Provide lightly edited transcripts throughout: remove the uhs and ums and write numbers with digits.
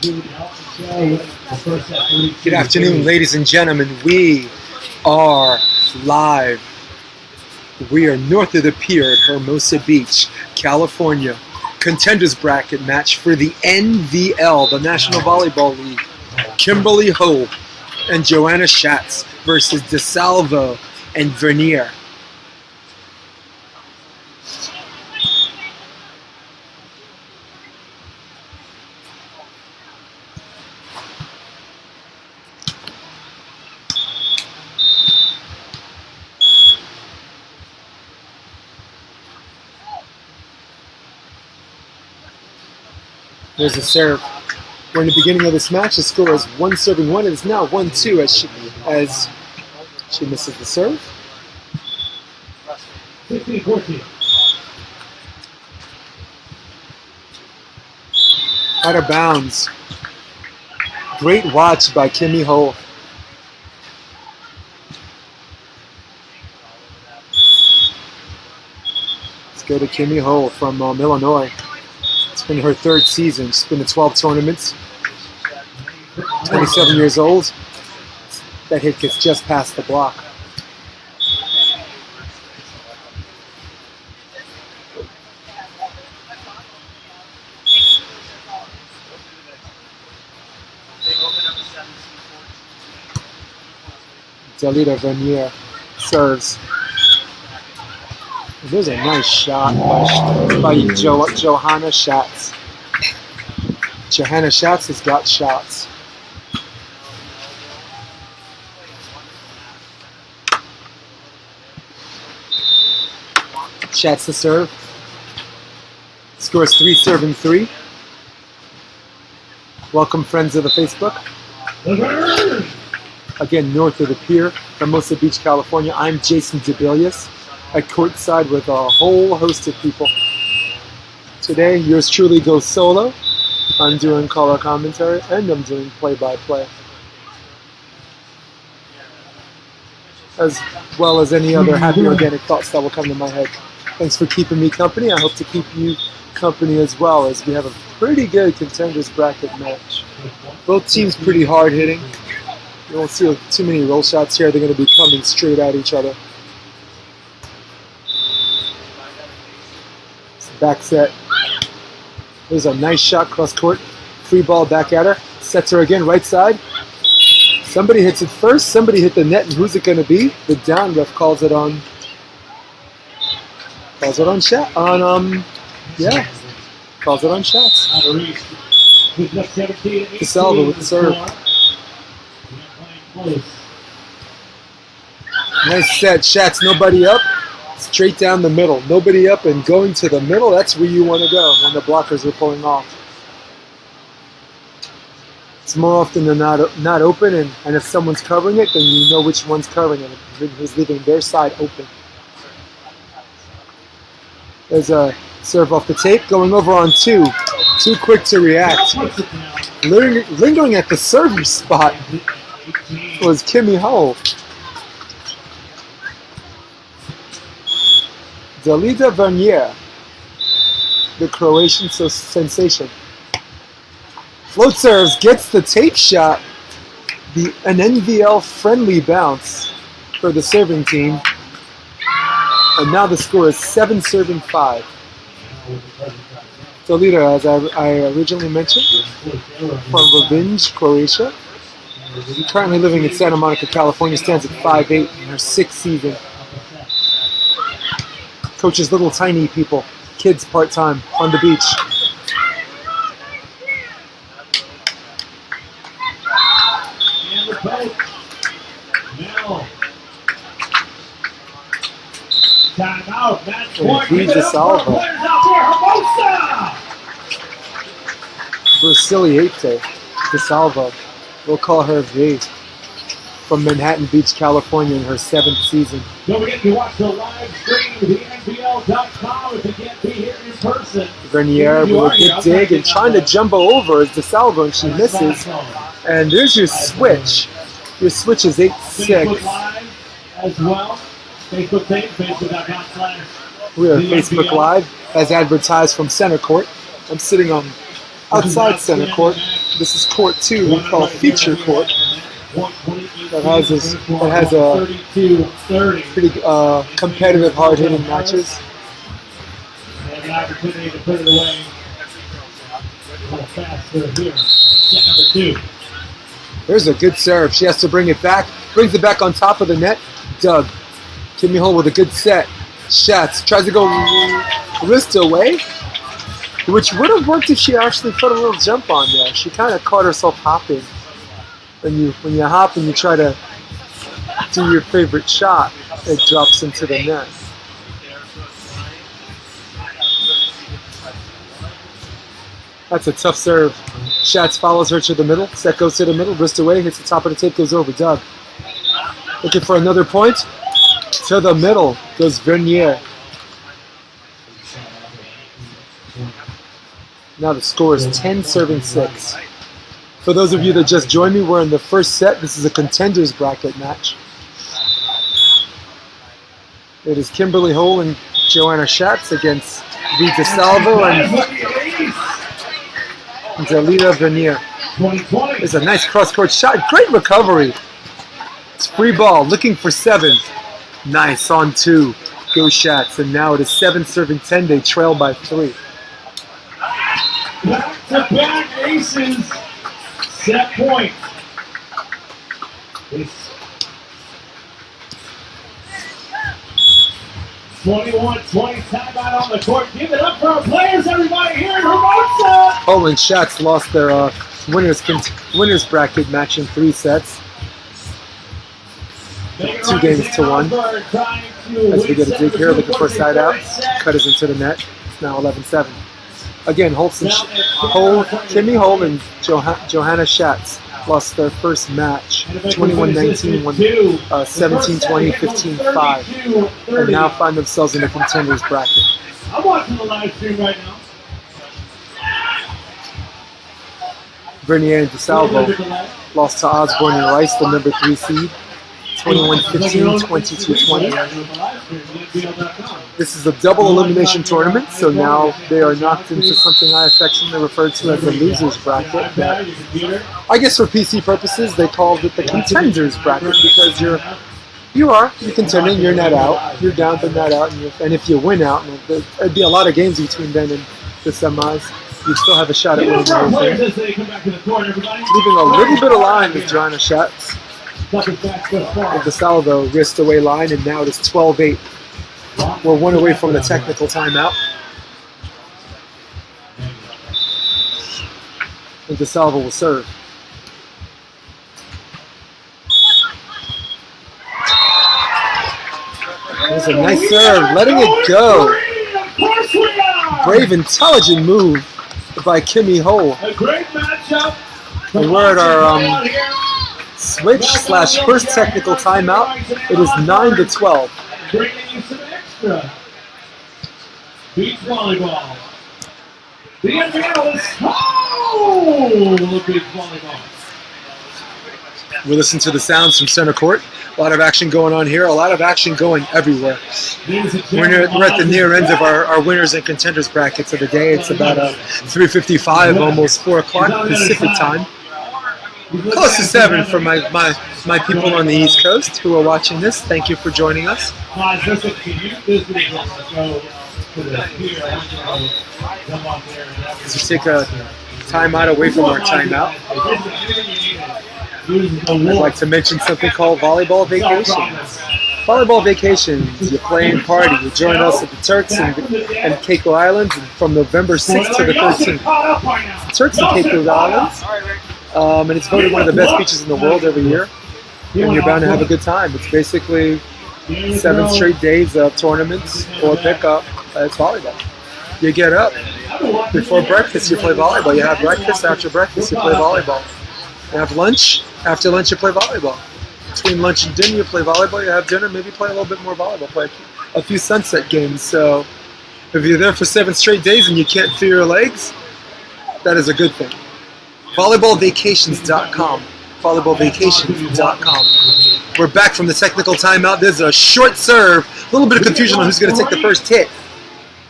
Good afternoon, ladies and gentlemen. We are live. We are north of the pier at Hermosa Beach, California. Contenders bracket match for the NVL, the National Volleyball League. Kimberly Hohl and Joanna Schatz versus DiSlavo and Vernier. There's a serve. We're in the beginning of this match. The score is 1-1. It is now 1-2 as she misses the serve. 16-14. Out of bounds. Great watch by Kimmy Hohl. Let's go to Kimmy Hohl from Illinois. It's been her third season. She's been to 12 tournaments. 27 years old. That hit gets just past the block. Vernier serves. There's a nice shot by Johanna Schatz. Johanna Schatz has got shots. Schatz to serve. Scores 3-3. Welcome, friends of the Facebook. Again, north of the pier, Hermosa Beach, California. I'm Jason Debelius at courtside with a whole host of people. Today, yours truly goes solo. I'm doing color commentary and I'm doing play-by-play, as well as any other happy organic thoughts that will come to my head. Thanks for keeping me company. I hope to keep you company as well, as we have a pretty good contenders bracket match. Both teams pretty hard hitting. You won't see too many roll shots here. They're going to be coming straight at each other. Back set. There's a nice shot cross court. Free ball back at her. Sets her again, right side. Somebody hits it first. Somebody hit the net, and who's it going to be? The down ref calls it on. Calls it on Schatz. Yeah. Calls it on Schatz. DiSlavo with the serve. Nice set. Schatz, nobody up. Straight down the middle. Nobody up and going to the middle. That's where you want to go when the blockers are pulling off. It's more often than not open, and if someone's covering it, then you know which one's covering it, who's leaving their side open. There's a serve off the tape. Going over on two. Too quick to react. Lingering at the server spot was Kimmy Hohl. Dalida Vernier, the Croatian sensation. Float serves, gets the tape shot. An NVL friendly bounce for the serving team. And now the score is 7-5. Dalida, as I originally mentioned, from Vernier, Croatia. Currently living in Santa Monica, California, stands at 5'8" in her 6th season. Coaches little tiny people, kids part-time on the beach. DiSlavo. Versiliate. DiSlavo. We'll call her V. From Manhattan Beach, California, in her 7th season. Don't forget to watch the live stream at thenbl.com if you can't be here in person. Vernier with a good dig and trying to jumbo over as DiSlavo, and she misses. And there's your switch. Your switch is 8-6. As well. Facebook page, facebook.com/. We are Facebook Live, as advertised from Center Court. I'm sitting on outside center court. This is court 2, we call feature court. That has a pretty competitive, hard-hitting matches. And the opportunity to put it away a little faster here. Set number 2. There's a good serve. She has to bring it back. Brings it back on top of the net. Doug. Kimmy Hohl with a good set. Schatz tries to go wrist away, which would have worked if she actually put a little jump on there. She kind of caught herself hopping. When you hop and you try to do your favorite shot, it drops into the net. That's a tough serve. Schatz follows her to the middle. Set goes to the middle. Wrist away. Hits the top of the tape. Goes over. Doug. Looking for another point. To the middle goes Vernier. Now the score is 10-6. For those of you that just joined me, we're in the first set. This is a contenders bracket match. It is Kimberly Hohl and Joanna Schatz against DiSlavo and Delita Vernier. It's a nice cross-court shot. Great recovery. It's free ball. Looking for 7. Nice on 2. Go Schatz. And now it is 7-10. They trail by 3. Back-to-back aces. Set point. It's 21-20 timeout on the court. Give it up for our players, everybody here in Hermosa. Hohl and Schatz lost their winners bracket match in 3 sets. 2 games to 1. As we get a dig here, looking for a side out. Cut is into the net. It's now 11-7. Again, Kimmy Hohl and Johanna Schatz lost their first match, 21-19, 17-20, 15-5, and now find themselves in the contenders bracket. I'm watching the live stream right now. Vernier and DiSlavo lost to Osborne and Rice, the number 3 seed, 21-15, 22-20. This is a double elimination tournament, so now they are knocked into something I affectionately refer to as the losers bracket. But I guess for PC purposes, they called it the contenders bracket because you're contending, you're not out, you're down but not out, and if you win out, there'd be a lot of games between then and the semis. You still have a shot at winning everything. Leaving a little bit of line with Joanna Schatz. With the salvo wrist away line, and now it is 12-8. We're 1 away from the technical timeout. And DiSlavo will serve. There's a nice serve, letting it go. Brave, intelligent move by Kimmy Hohl. And we're at our switch/first technical timeout. It is 9-12. Bringing you some extra beach volleyball. The analyst, beach volleyball. We listen to the sounds from center court. A lot of action going on here. A lot of action going everywhere. We're at the near end of our winners and contenders brackets of the day. It's about 3:55, almost 4 o'clock Pacific time. Close to 7 for my people on the East Coast who are watching this. Thank you for joining us. Let's take a timeout away from our timeout. I'd like to mention something called Volleyball Vacations. Volleyball Vacations, you play and party. You join us at the Turks and Caicos Islands from November 6th to the 13th. Turks and Caicos Islands. And it's voted one of the best beaches in the world every year. And you're bound to have a good time. It's basically 7 straight days of tournaments or pickup. It's volleyball. You get up before breakfast, you play volleyball. You have breakfast, after breakfast, you play volleyball. You have lunch, after lunch, you play volleyball. Between lunch and dinner, you play volleyball. You have dinner, maybe play a little bit more volleyball. Play a few sunset games. So if you're there for 7 straight days and you can't feel your legs, that is a good thing. VolleyballVacations.com. VolleyballVacations.com. We're back from the technical timeout. There's a short serve. A little bit of confusion on who's going to take the first hit.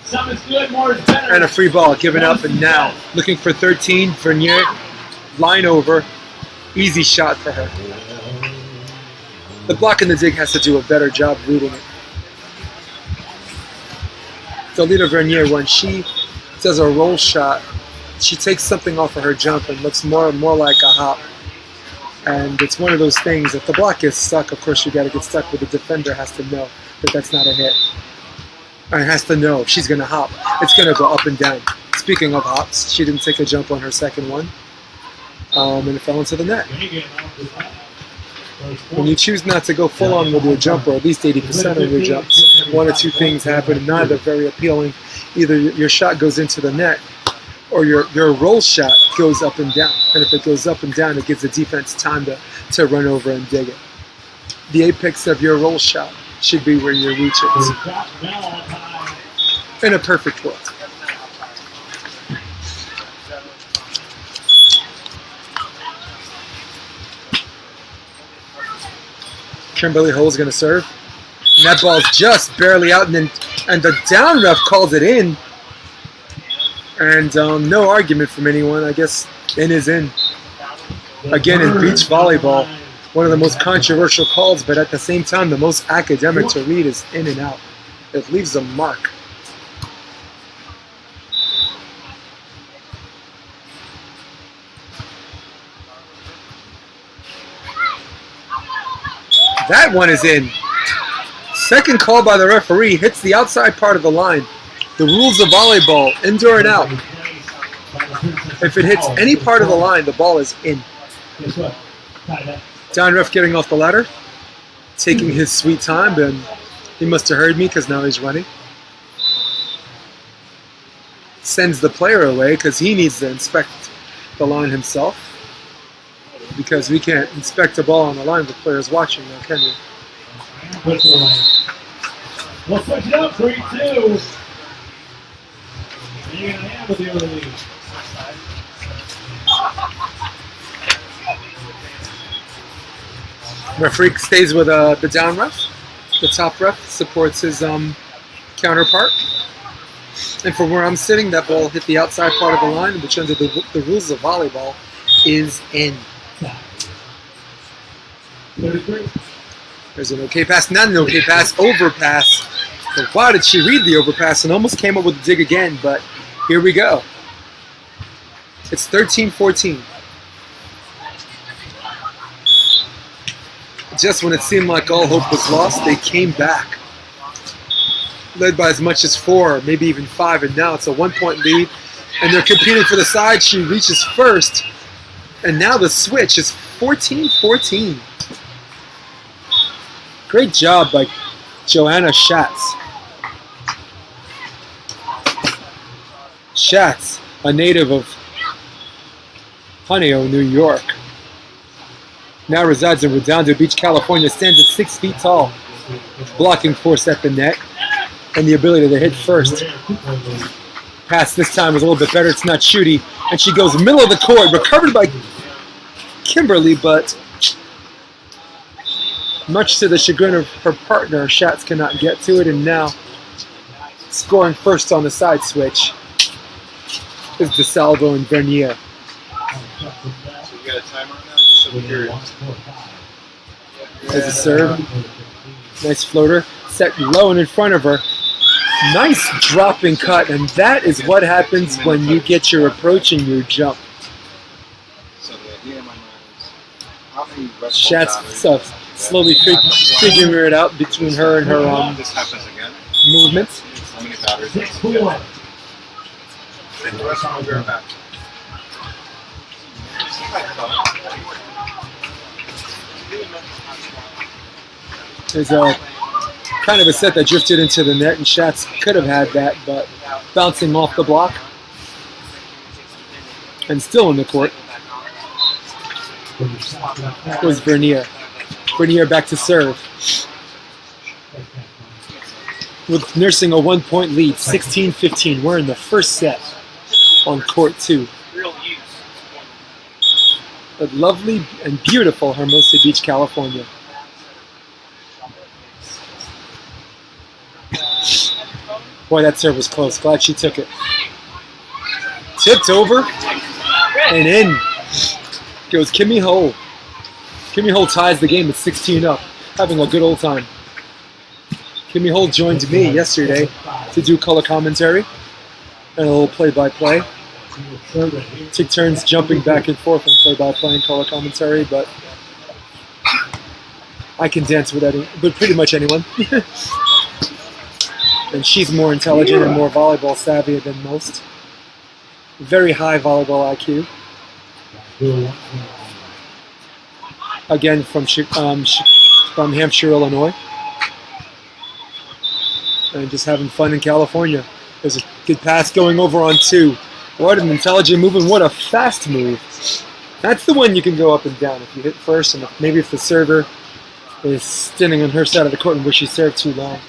Some is good, more is better. And a free ball given up, and now looking for 13. Vernier, line over, easy shot for her. The block and the dig has to do a better job reading it. Delita Vernier, when she does a roll shot, she takes something off of her jump and looks more like a hop. And it's one of those things, if the block gets stuck, of course you got to get stuck, but the defender has to know that that's not a hit. And has to know if she's going to hop, it's going to go up and down. Speaking of hops, she didn't take a jump on her second one, and it fell into the net. When you choose not to go full on with your jump, or at least 80% of your jumps, one or two things happen, neither very appealing. Either your shot goes into the net, or your roll shot goes up and down. And if it goes up and down, it gives the defense time to run over and dig it. The apex of your roll shot should be where you reach it. In a perfect world. Kimberly Hohl's going to serve. And that ball's just barely out, and the down ref calls it in. And no argument from anyone. I guess in is in. Again, in beach volleyball, one of the most controversial calls, but at the same time, the most academic to read is in and out. It leaves a mark. That one is in. Second call by the referee, hits the outside part of the line. The rules of volleyball, indoor and out. If it hits any part of the line, the ball is in. Down ref getting off the ladder, taking his sweet time, and he must have heard me because now he's running. Sends the player away because he needs to inspect the line himself. Because we can't inspect a ball on the line with players watching now, can we? We'll switch it up, 3-2. And you're going to have with the other lead. Referee stays with the down ref. The top ref supports his counterpart. And from where I'm sitting, that ball hit the outside part of the line, which under the rules of volleyball is in. 33. There's an okay pass, not an okay pass, overpass. But wow, did she read the overpass and almost came up with the dig again, but here we go. It's 13-14. Just when it seemed like all hope was lost, they came back. Led by as much as 4, maybe even 5, and now it's a 1-point lead. And they're competing for the side. She reaches first, and now the switch is 14-14. Great job by Joanna Schatz. Schatz, a native of Honeyo, New York. Now resides in Redondo Beach, California. Stands at 6 feet tall. Blocking force at the net. And the ability to hit first. Pass this time was a little bit better. It's not shooty. And she goes middle of the court. Recovered by Kimberly, but much to the chagrin of her partner, Schatz cannot get to it. And now scoring first on the side switch is DiSlavo and Vernier. So you got a timer on that? So we're curious. There's a serve. Nice floater. Set low and in front of her. Nice drop and cut. And that is what happens when you get your approach and your jump. So the idea in my mind is how many Red Bull Schatz batteries- slowly figuring it out between her and her This happens again. movements. How many batteries? 6-4. And the rest will be right back. There's a kind of a set that drifted into the net, and Schatz could have had that, but bouncing off the block and still in the court was Vernier. Vernier back to serve. With nursing a 1-point lead, 16-15. We're in the first set on court 2. At lovely and beautiful Hermosa Beach, California. Boy, that serve was close. Glad she took it. Tipped over and in goes Kimmy Hohl. Kimmy Hohl ties the game at 16 up, having a good old time. Kimmy Hohl joined me yesterday to do color commentary and a little play-by-play. Took turns jumping back and forth on play-by-play and color commentary, but I can dance with pretty much anyone. And she's more intelligent and more volleyball savvy than most. Very high volleyball IQ. Again, from Hampshire, Illinois. And just having fun in California. There's a good pass going over on 2. What an intelligent move and what a fast move. That's the one you can go up and down if you hit first, and maybe if the server is standing on her side of the court and wish she served too long.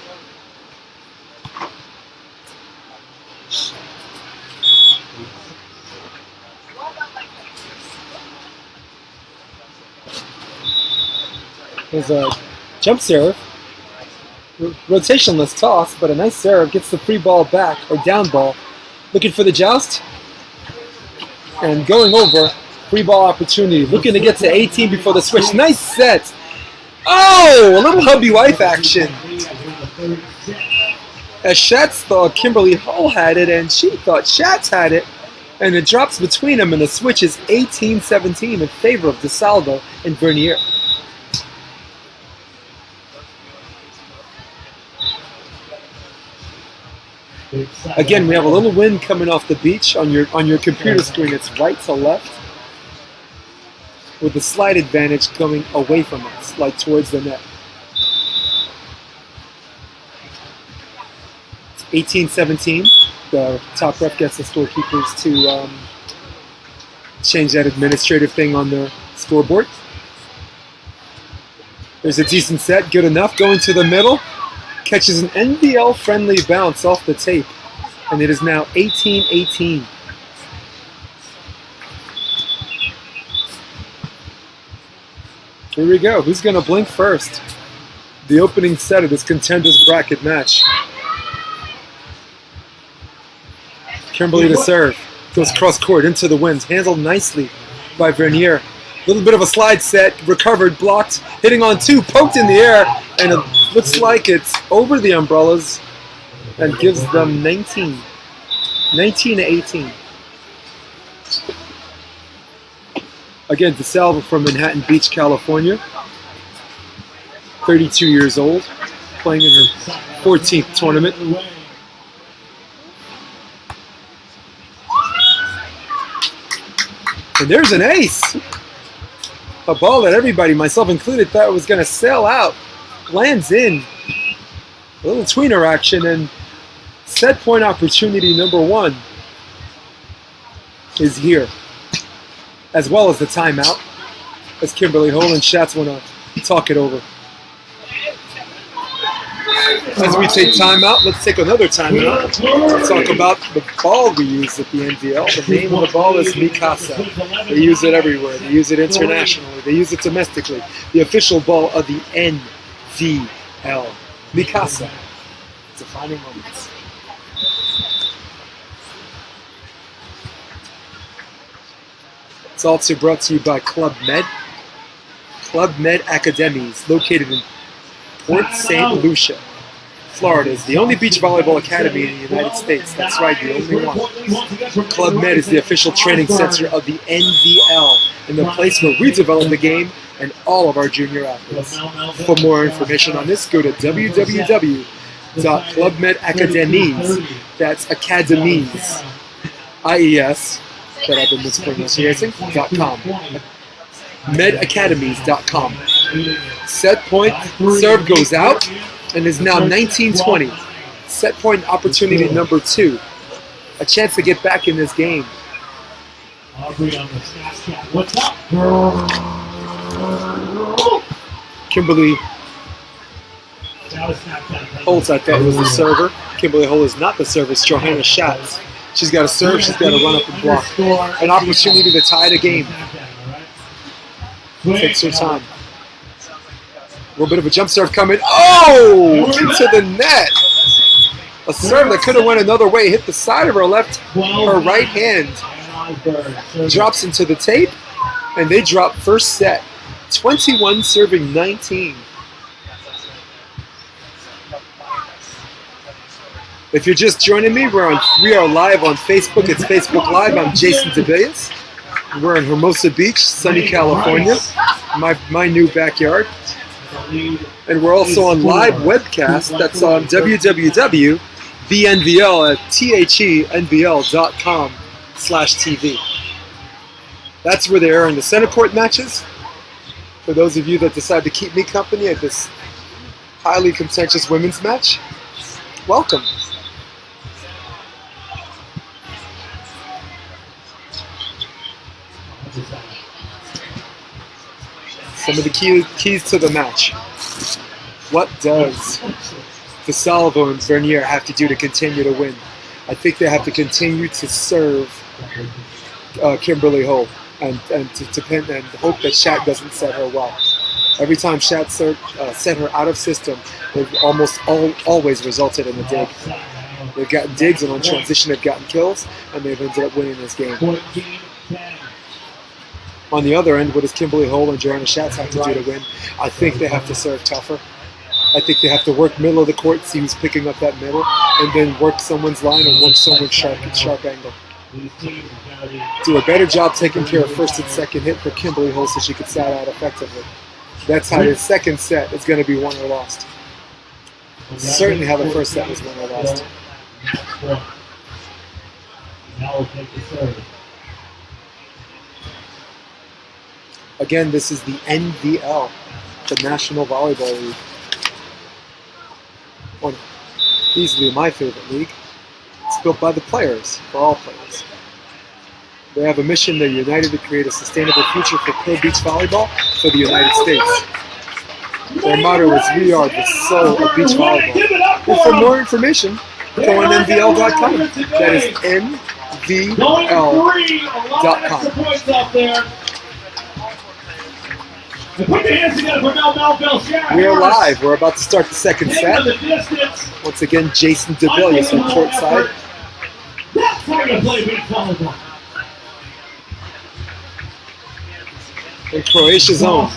There's a jump serve, rotationless toss, but a nice serve, gets the free ball back, or down ball, looking for the joust, and going over, free ball opportunity, looking to get to 18 before the switch, nice set! Oh, a little hubby-wife action. As Schatz thought Kimberly Hohl had it, and she thought Schatz had it, and it drops between them, and the switch is 18-17 in favor of DiSlavo and Vernier. Again, we have a little wind coming off the beach on your computer screen. It's right to left, with the slight advantage coming away from us, like towards the net. It's 18-17. The top ref gets the scorekeepers to change that administrative thing on the scoreboard. There's a decent set, good enough, going to the middle. Catches an NBL-friendly bounce off the tape, and it is now 18-18. Here we go. Who's going to blink first? The opening set of this contenders bracket match. Kimberly to serve. Goes cross-court into the winds. Handled nicely by Vernier. A little bit of a slide set. Recovered, blocked. Hitting on 2. Poked in the air. And it looks like it's over the umbrellas and gives them 19-18. Again, DiSlavo from Manhattan Beach, California. 32 years old, playing in her 14th tournament. And there's an ace. A ball that everybody, myself included, thought was going to sail out. Lands in. A little tweener action, and set point opportunity number 1 is here, as well as the timeout, as Kimberly Hohl and Schatz want to talk it over. As we take timeout, let's take another timeout to talk about the ball we use at the NVL. The name of the ball is Mikasa. They use it everywhere. They use it internationally. They use it domestically. The official ball of the NVL. Mikasa. Defining moments. It's also brought to you by Club Med. Club Med Academies, located in Port St. Lucia, Florida, is the only beach volleyball academy in the United States. That's right, the only one. Club Med is the official training center of the NVL and the place where we develop the game and all of our junior athletes. For more information on this, go to www.clubmedacademies, that's academies, IES, that I've been mispronouncing, .com. Medacademies.com. Set point, serve goes out, and is now 19-20. Set point opportunity number 2. A chance to get back in this game. Kimberly Hohl, I thought, was the server. Kimberly Hohl is not the server. It's Johanna Schatz. She's got to serve. She's got to run up and block. An opportunity to tie the game. Takes her time. A little bit of a jump serve coming. Oh! Into the net. A serve that could have went another way, hit the side of her her right hand, drops into the tape, and they drop first set. 21 serving 19. If you're just joining me, we are live on Facebook. It's Facebook Live. I'm Jason DeBillis. We're in Hermosa Beach, sunny California, my new backyard. And we're also on live webcast. That's on www.thenvl.com/TV. That's where they are in the center court matches. For those of you that decide to keep me company at this highly contentious women's match, welcome. Some of the keys to the match. What does DiSlavo and Vernier have to do to continue to win? I think they have to continue to serve Kimberly Hohl and hope that Schatz doesn't set her well. Every time Schatz set her out of system, they've almost always resulted in a dig. They've gotten digs, and on transition they've gotten kills, and they've ended up winning this game. On the other end, what does Kimberly Hohl and Joanna Schatz have to do to win? I think they have to serve tougher. I think they have to work middle of the court, see who's picking up that middle, and then work someone's line and work someone's sharp angle. Do a better job taking care of first and second hit for Kimberly Hohl so she could side out effectively. That's how the second set is going to be won or lost. Certainly how the first set was won or lost. Now we'll take the serve. Again, this is the NVL, the National Volleyball League. Well, easily my favorite league. It's built by the players, for all players. They have a mission. They're united to create a sustainable future for pro beach volleyball for the United States. Their motto is, "We are the soul of beach volleyball." And for more information, go on NVL.com. That is NVL.com. Put your hands together for Mel We are live. We're about to start the second set. Once again, Jason DeBillis on courtside. That's how you play beach volleyball. In Croatia's own,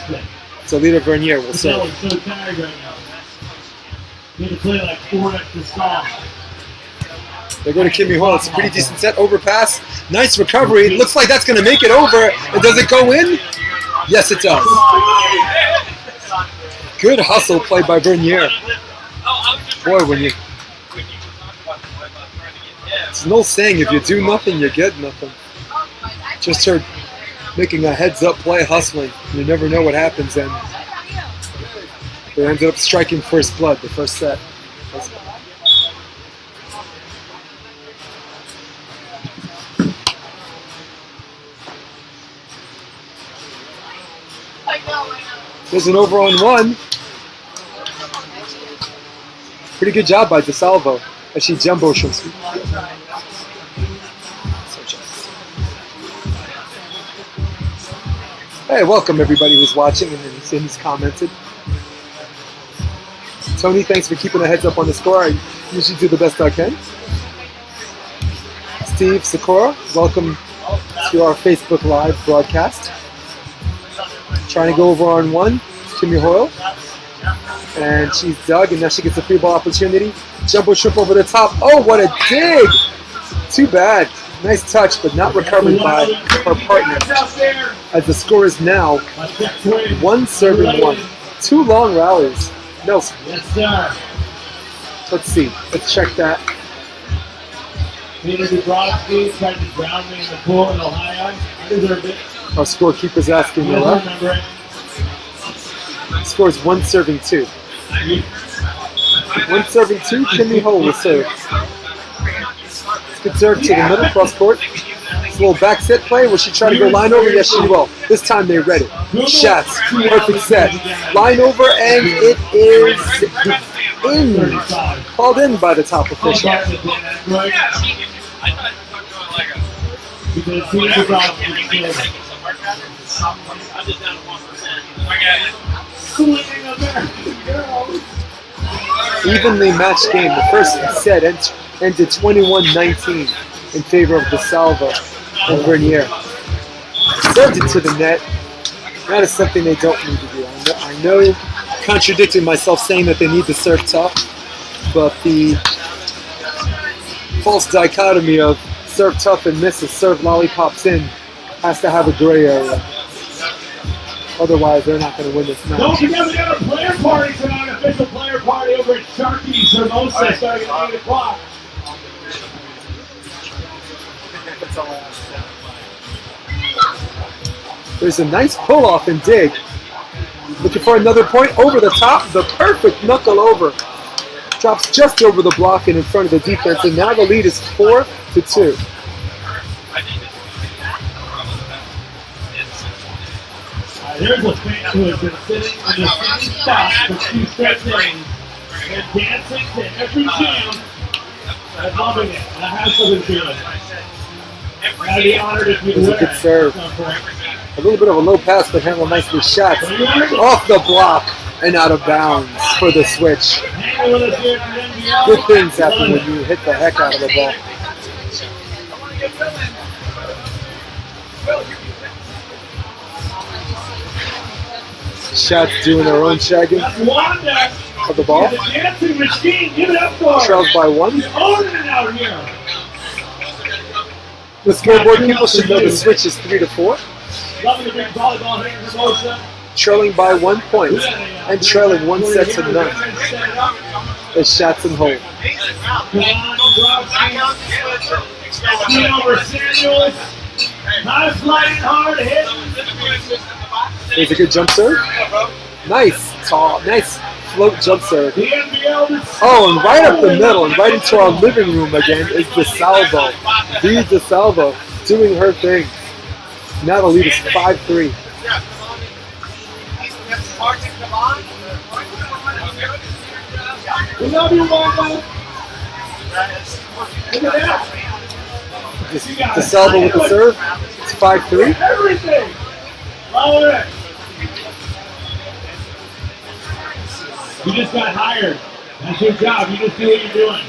Salida Vernier will serve. So tired right now. Need to play like 4 extra songs. They're going to Kimmy Hohl. It's a pretty decent set. Overpass. Nice recovery. It looks like that's going to make it over. And does it go in? Yes, it does. Good hustle played by Vernier. Boy, when you... It's no saying if you do nothing, you get nothing. Just her making a heads-up play, hustling. You never know what happens, and they ended up striking first blood, the first set. There's an over on one. Pretty good job by DiSlavo as she jumbo shoots. Hey, welcome everybody who's watching and who's commented. Tony, thanks for keeping a heads up on the score. I usually do the best I can. Steve Sakura, welcome to our Facebook Live broadcast. Trying to go over on one, Kimmy Hohl. And she's dug, and now she gets a free ball opportunity. Jumbo trip over the top. Oh, what a dig! Too bad. Nice touch, but not recovered by her partner. As the score is now 1-1. 2 long rallies. Nelson. Yes, sir. Let's see. Let's check that. Peter Dubrovsky tried to drown me in the pool in Ohio. I deserved it. Our scorekeeper's asking the left. Scores 1-2. 1-2. Kimmy Hohl will serve. Good serve to the middle, cross court. It's a little back set play. Will she try to go line over? Yes, she will. This time they read it. Schatz, perfect set. Line over, and it is in. Called in by the top official. Evenly matched game. The first set ended 21-19 in favor of DiSlavo and Vernier. Served it to the net. That is something they don't need to do. I know, contradicting myself saying that they need to serve tough, but the false dichotomy of serve tough and misses, serve lollipops in, has to have a gray area. Otherwise, they're not going to win this match. Don't forget, we got a player party tonight, official player party over at Sharky's Hermosa starting at 8 o'clock. There's a nice pull-off and dig. Looking for another point over the top. The perfect knuckle over. Drops just over the block and in front of the defense, and now the lead is 4-2. There's a fan who has been sitting in the same spot for 2 straight days and dancing to every jam and loving it. That has something to it. I'd be honored if you It was a good serve. A little bit of a low pass, but handled nicely. Schatz off the block and out of bounds for the switch. Good things happen when you hit the heck out of the ball. Schatz doing her own shagging of the ball. Trails by 1. The scoreboard people should know the switch is 3-4. Trailing by 1 point and trailing 1 set to none. It's Schatz and Hohl. There's a good jump serve. Nice, tall, nice float jump serve. Oh, and right up the middle and right into our living room again is DiSlavo. The DiSlavo doing her thing. Now the lead is 5-3. We love you, Wanda. DiSlavo with the serve. It's 5-3. Everything. Follow it. You just got hired. That's your job. You just do what you're doing.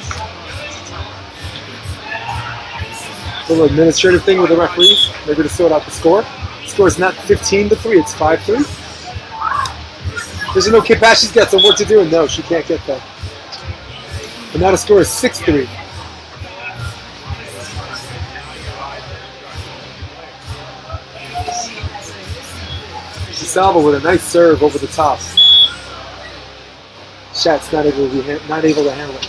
A little administrative thing with the referees. They're going to sort out the score. The score is not 15-3. It's 5-3. There's no Kid Pass. She's got some work to do, and no, she can't get that. And now the score is 6-3. DiSlavo with a nice serve over the top. Schatz not able to handle it.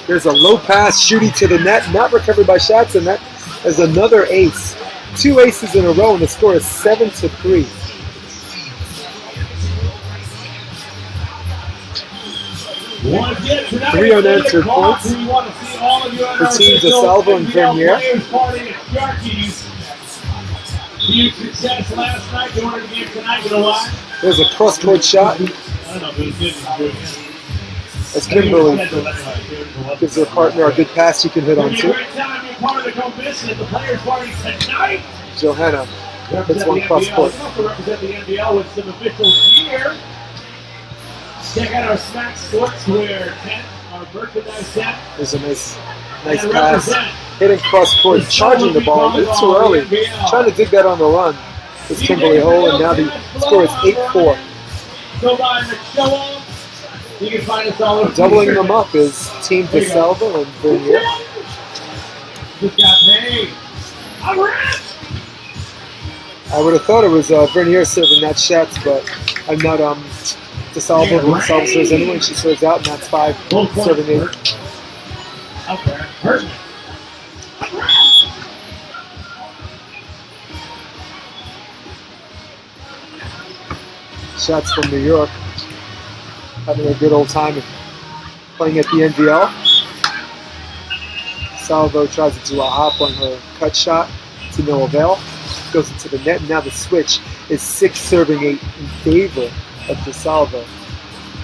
There's a low pass shooting to the net, not recovered by Schatz, and that is another ace. 2 aces in a row, and the score is 7-3. Three unanswered points for teams DiSlavo and Vernier. Huge success last night. You wanted to game tonight. You know why? There's a cross-court shot. As Kimberly gives her partner a good pass she can hit on too. Johanna hits one cross-court. Represent the NBL with some officials here. Check out our Smack Sportswear tent, our merchandise tent. There's a nice pass. Hitting cross-court, charging the ball a little too early. Trying to dig that on the run. It's Kimberly Hohl, and now the score is 8-4. Doubling them up is Team DiSlavo and Vernier. I would have thought it was Vernier serving, not Schatz, but I'm not DiSlavo. DiSlavo serves anyway, she serves out, and that's 5 serving 8. Schatz from New York, having a good old time playing at the NBL. DiSlavo tries to do a hop on her cut shot to no avail. Goes into the net, and now the switch is 6 serving 8 in favor of DiSlavo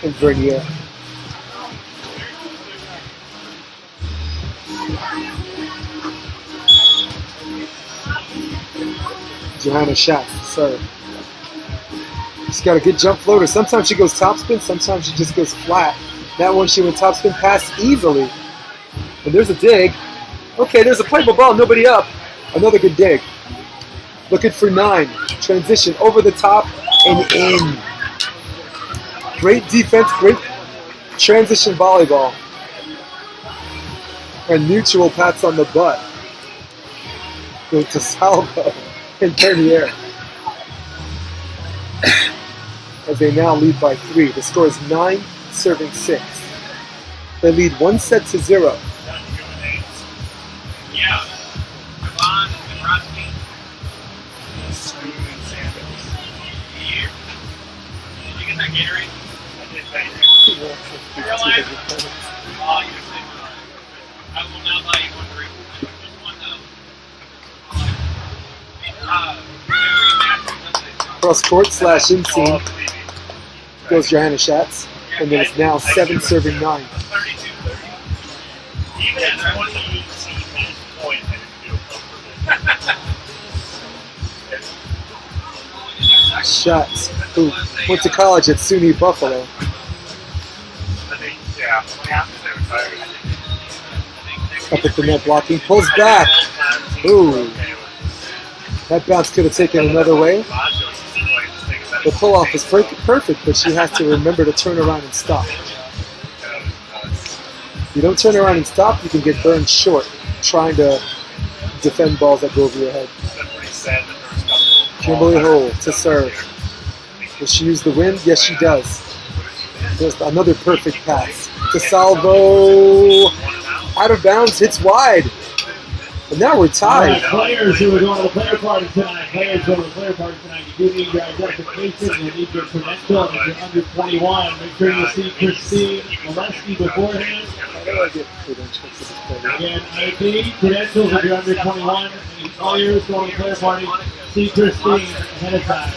and Vernier. Johanna Schatz, serve. She's got a good jump floater. Sometimes she goes topspin, sometimes she just goes flat. That one she went topspin pass easily. And there's a dig. Okay, there's a playable ball, nobody up. Another good dig. Looking for 9. Transition over the top and in. Great defense, great transition volleyball. And mutual pats on the butt. Go to DiSlavo and Vernier. As they now lead by 3. The score is 9, serving 6. They lead 1-0. Yeah. Devon and Roski. Here. Did you get that Gatorade? I did, thank you. Realize? Oh, you're saying I will now buy you one drink. Just one though. Cross court / in scene goes Johanna Schatz. And then it's now 7 serving 9. 32-30. Even at 20 points, I didn't feel comfortable. Schatz, who went to college at SUNY Buffalo. Yeah, after they were tired. Up at the net blocking, pulls back. Ooh, that bounce could have taken another way. The pull-off is perfect, but she has to remember to turn around and stop. If you don't turn around and stop, you can get burned short trying to defend balls that go over your head. Kimberly Hohl to serve. Will she use the wind? Yes, she does. There's another perfect pass. DiSlavo out of bounds, hits wide. And now we're tied. Players who are going to the player party tonight, you do need your identification, you need your credential, and if you're under 21, make sure you see Christine Molesky beforehand. How do I get credentials to this player? Again, ID, credentials if you're under 21, and players going to the player party, see Christine ahead of time.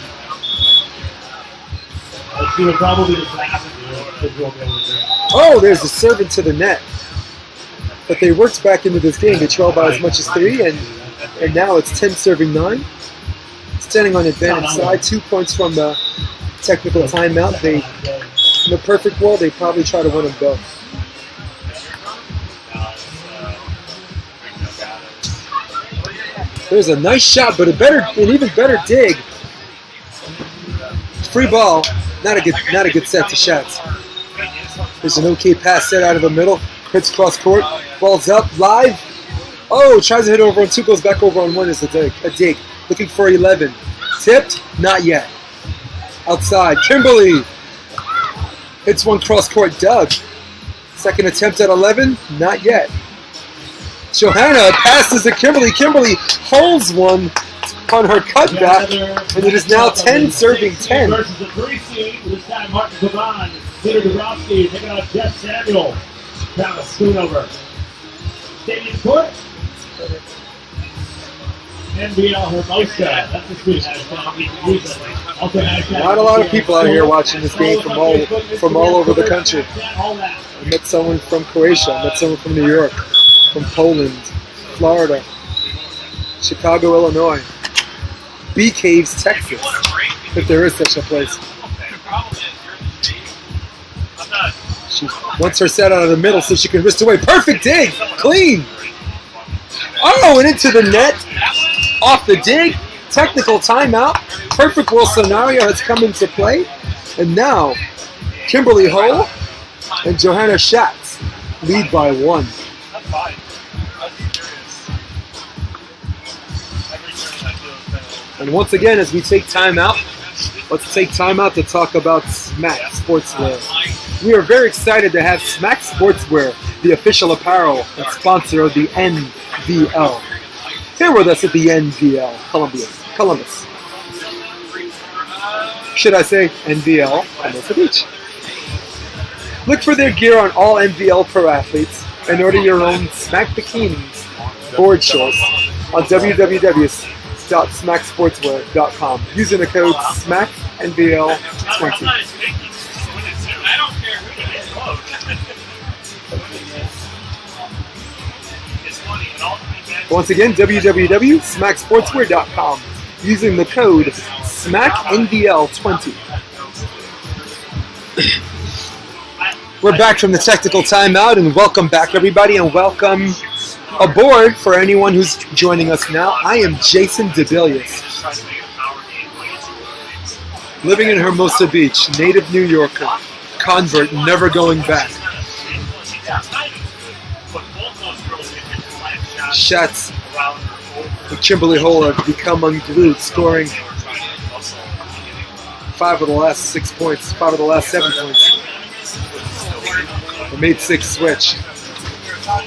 She would probably just laugh at you if you'll be able to do it. Oh, there's a serve into the net. But they worked back into this game. They trailed by as much as 3, and now it's 10 serving 9. Standing on advantage side, 2 points from the technical timeout. In the perfect world, they probably try to win them both. There's a nice shot, but an even better dig. Free ball, not a good set to Schatz. There's an okay pass set out of the middle. Hits cross court, ball's up, live. Oh, tries to hit over on 2, goes back over on 1 is a dig. Looking for 11. Tipped, not yet. Outside, Kimberly. Hits one cross court, Doug. Second attempt at 11, not yet. Johanna passes to Kimberly. Kimberly holds one on her cutback, and it is now 10 serving 10. Versus the 3 seed, this time Martin Devon, Peter Dabrowski, taking out Jeff Samuel. Travis Schoonover. Stadium Court. NBL Hermosa. That's the street hashtag. Also hashtag. Not a lot of people out here watching this game from all over the country. I met someone from Croatia. I met someone from New York, from Poland, Florida, Chicago, Illinois, Bee Caves, Texas, if there is such a place. She wants her set out of the middle so she can wrist away. Perfect dig! Clean! Oh, and into the net. Off the dig. Technical timeout. Perfect world scenario has come into play. And now, Kimberly Hohl and Johanna Schatz lead by 1. And once again, as we take time out, let's take time out to talk about Smack Sportswear. We are very excited to have Smack Sportswear, the official apparel and sponsor of the NVL. Here with us at the NVL, Columbus. Should I say NVL, Hermosa Beach. Look for their gear on all NVL pro athletes and order your own Smack bikinis, board shorts on www.smacksportswear.com using the code SMACKNVL20. I don't care who it is. Once again, www.smacksportswear.com using the code SMACKNVL20. We're back from the technical timeout, and welcome back, everybody, and welcome aboard for anyone who's joining us now. I am Jason DeBillius, living in Hermosa Beach, native New Yorker, convert, never going back. Schatz and Kimberly Hohl have become unglued, scoring 5 of the last 6 points, 5 of the last 7 points. They made 6 switch,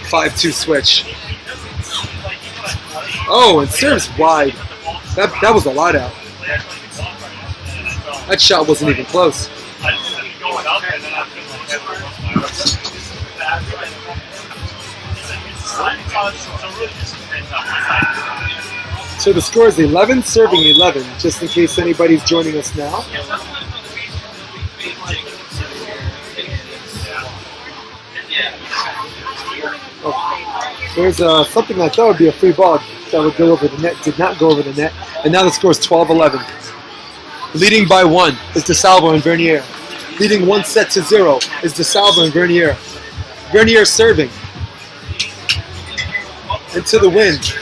5-2 switch. Oh, and serves wide. That was a lot out. That shot wasn't even close. So the score is 11, serving 11, just in case anybody's joining us now. Oh, there's something I thought would be a free ball that would go over the net, did not go over the net, and now the score is 12-11. Leading by 1 is DiSlavo and Vernier. Leading 1-0 is DiSlavo and Vernier. Vernier serving. Into the wind.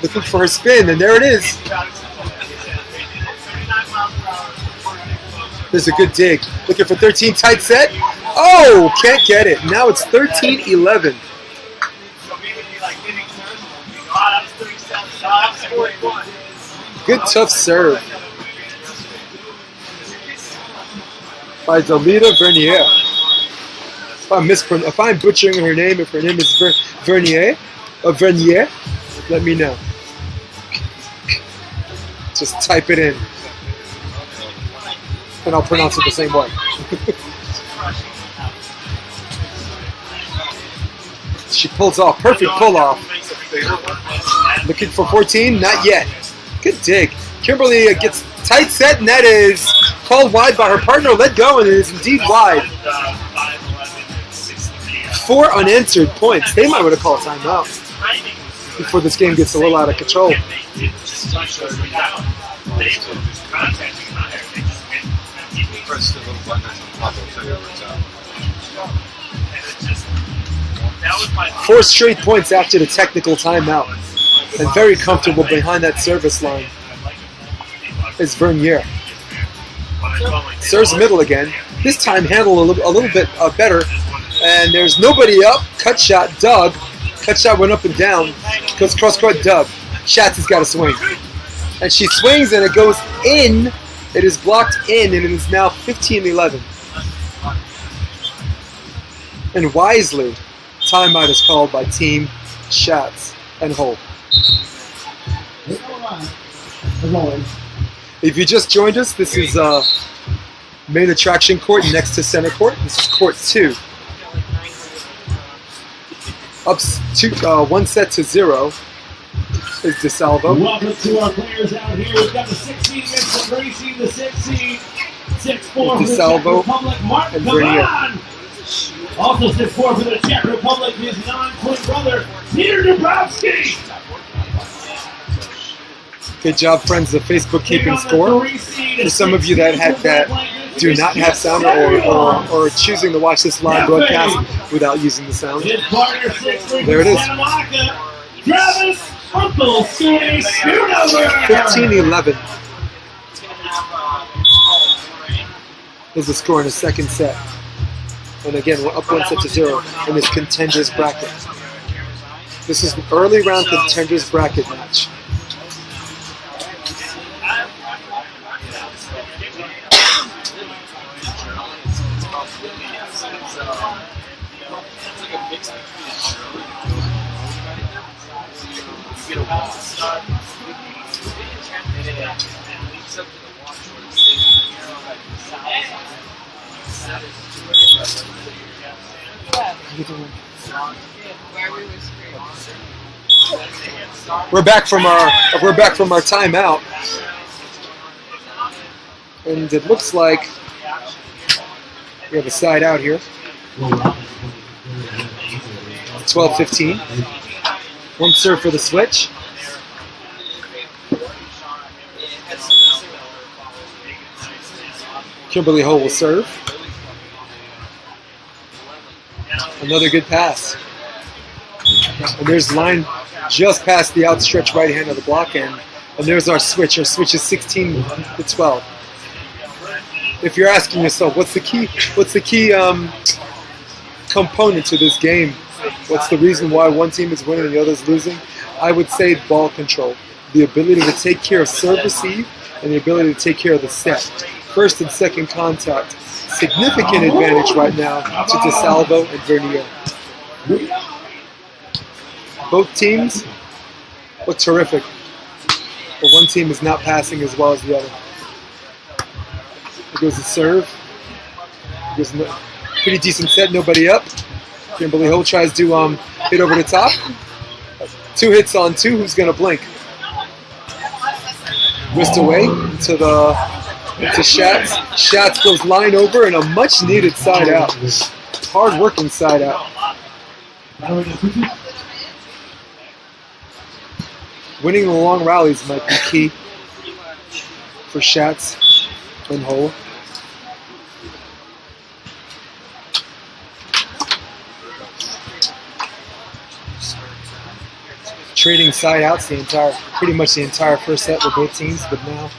Looking for her spin, and there it is. There's a good dig. Looking for 13, tight set. Oh, can't get it. Now it's 13-11. Good tough serve by Delita Vernier. If I'm butchering her name, if her name is Vernier, let me know. Just type it in, and I'll pronounce it the same way. She pulls off, perfect pull off. Looking for 14, not yet. Good dig. Kimberly gets tight set, and that is called wide by her partner. Let go, and it is indeed wide. 4 unanswered points. They might want to call a timeout before this game gets a little out of control. Press the little button on top of it. 4 straight points after the technical timeout. And very comfortable behind that service line is Vernier. Serves middle again. This time handled a little bit better. And there's nobody up. Cut shot, dug. Cut shot went up and down. Goes cross court, dug. Schatz has got to swing. And she swings and it goes in. It is blocked in, and it is now 15-11. And wisely, timeout is called by Team Schatz and Hohl. If you just joined us, this is main attraction court next to center court. This is court 2. Up 1-0 is DiSlavo. Welcome to our players out here. We've got the 16 against the Gracie, the 6-6-4 for the Czech Republic, Martin Kavan. Also 6-4 for the Czech Republic, his non-twin brother, Peter Dabrowski. Good job, friends of Facebook, keeping score. For some of you that do not have sound or choosing to watch this live broadcast without using the sound, there it is. 15-11 is the score in the second set. And again, we're up 1-0 in this contenders bracket. This is an early round contenders bracket match. We're back from our timeout, and it looks like we have a side out here. 12-15. One serve for the switch. Kimberly Hohl will serve. Another good pass. And there's line just past the outstretched right hand of the block end. And there's our switch. Our switch is 16 to 12. If you're asking yourself, what's the key component to this game? What's the reason why one team is winning and the other is losing? I would say ball control. The ability to take care of serve receive and the ability to take care of the set. First and second contact. Significant advantage right now to DiSlavo and Vernier. Both teams look terrific, but one team is not passing as well as the other. Here goes the serve. There's no, pretty decent set, nobody up. Kimberly Hohl tries to hit over the top. 2 hits on 2, who's going to blink? Wrist away to Schatz. Schatz goes line over and a much needed side out. Hard working side out. Winning the long rallies might be key for Schatz and Hohl. Trading side outs pretty much the entire first set with both teams, but now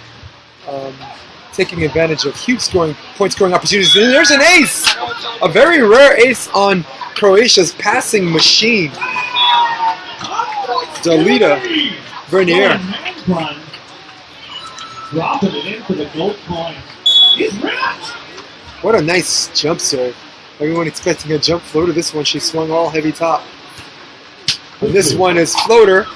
taking advantage of huge point scoring opportunities. And there's an ace, a very rare ace on Croatia's passing machine. Dalita Vernier. Dropping it into the gold coin. He's wrapped. What a nice jump serve. Everyone expecting a jump floater. This one she swung all heavy top. And this one is floater.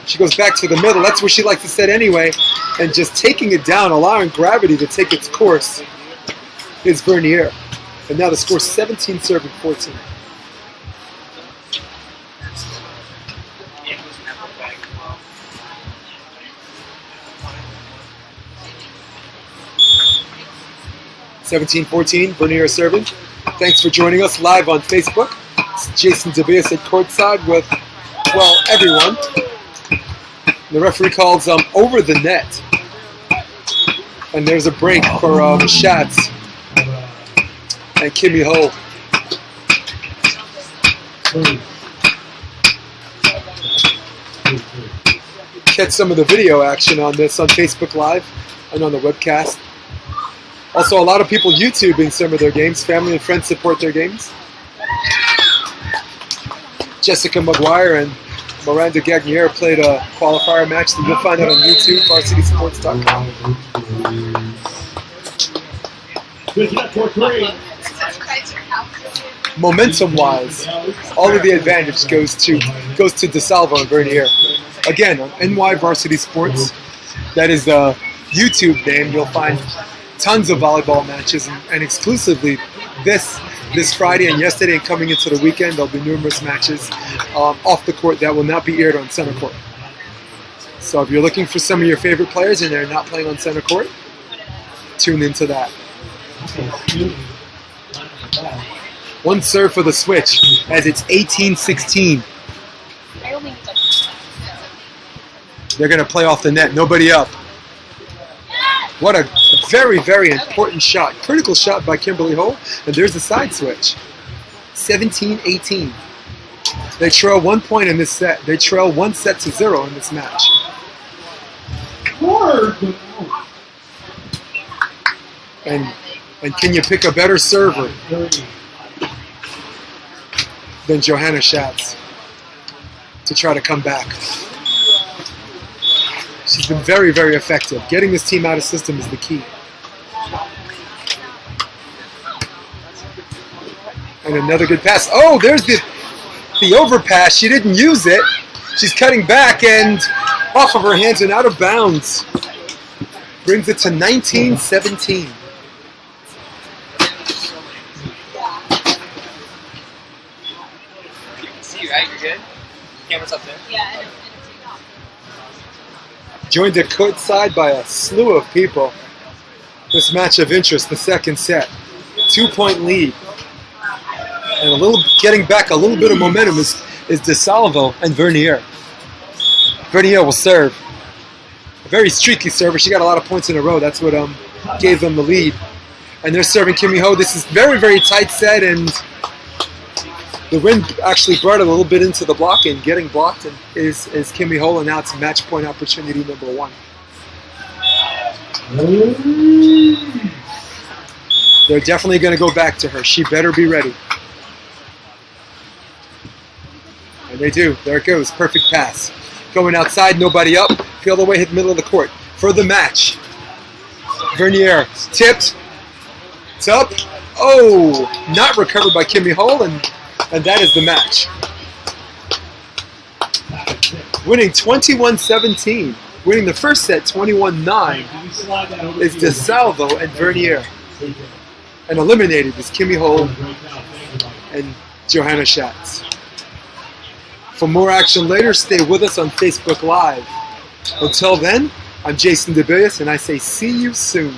She goes back to the middle. That's where she likes to set anyway. And just taking it down, allowing gravity to take its course, is Vernier. And now the score 17 serving 14. Vernier serving. Thanks for joining us live on Facebook. It's Jason Tobias at courtside with, well, everyone. The referee calls over the net. And there's a break for Schatz and Kimmy Hohl. Catch some of the video action on this on Facebook Live and on the webcast. Also, a lot of people YouTubing some of their games. Family and friends support their games. Jessica McGuire and Miranda Gagnier played a qualifier match that you'll find out on YouTube, varsitysports.com. Momentum-wise, all of the advantage goes to DiSlavo and Vernier. Again, on NY Varsity Sports, that is the YouTube name. You'll find tons of volleyball matches, and exclusively this Friday and yesterday and coming into the weekend, there'll be numerous matches off the court that will not be aired on center court. So if you're looking for some of your favorite players and they're not playing on center court, tune into that. One serve for the switch as it's 18-16. They're going to play off the net, nobody up. What a very, very important shot. Critical shot by Kimberly Hohl. And there's the side switch. 17-18. They trail 1 point in this set. They trail 1-0 in this match. And can you pick a better server than Johanna Schatz to try to come back? She's been very, very effective. Getting this team out of system is the key. And another good pass. Oh, there's the overpass. She didn't use it. She's cutting back and off of her hands and out of bounds. Brings it to 19-17. See you, right? You're good? Camera's up there. Yeah. Joined at courtside by a slew of people. This match of interest, the second set. 2-point lead. And getting back a little bit of momentum is DiSlavo and Vernier. Vernier will serve. A very streaky server. She got a lot of points in a row. That's what gave them the lead. And they're serving Kimmy Hohl. This is very, very tight set, and The wind actually brought it a little bit into the block, and getting blocked is Kimmy Hohl, and now it's match point opportunity number 1. They're definitely going to go back to her. She better be ready. And they do. There it goes. Perfect pass. Going outside, nobody up. Peel away, hit the middle of the court. For the match. Vernier tipped. It's up. Oh, not recovered by Kimmy Hohl, and that is the match. Winning 21-17. Winning the first set 21-9 is DiSlavo and Vernier. And eliminated is Kimmy Hohl and Johanna Schatz. For more action later, stay with us on Facebook Live. Until then, I'm Jason DeBillius, and I say see you soon.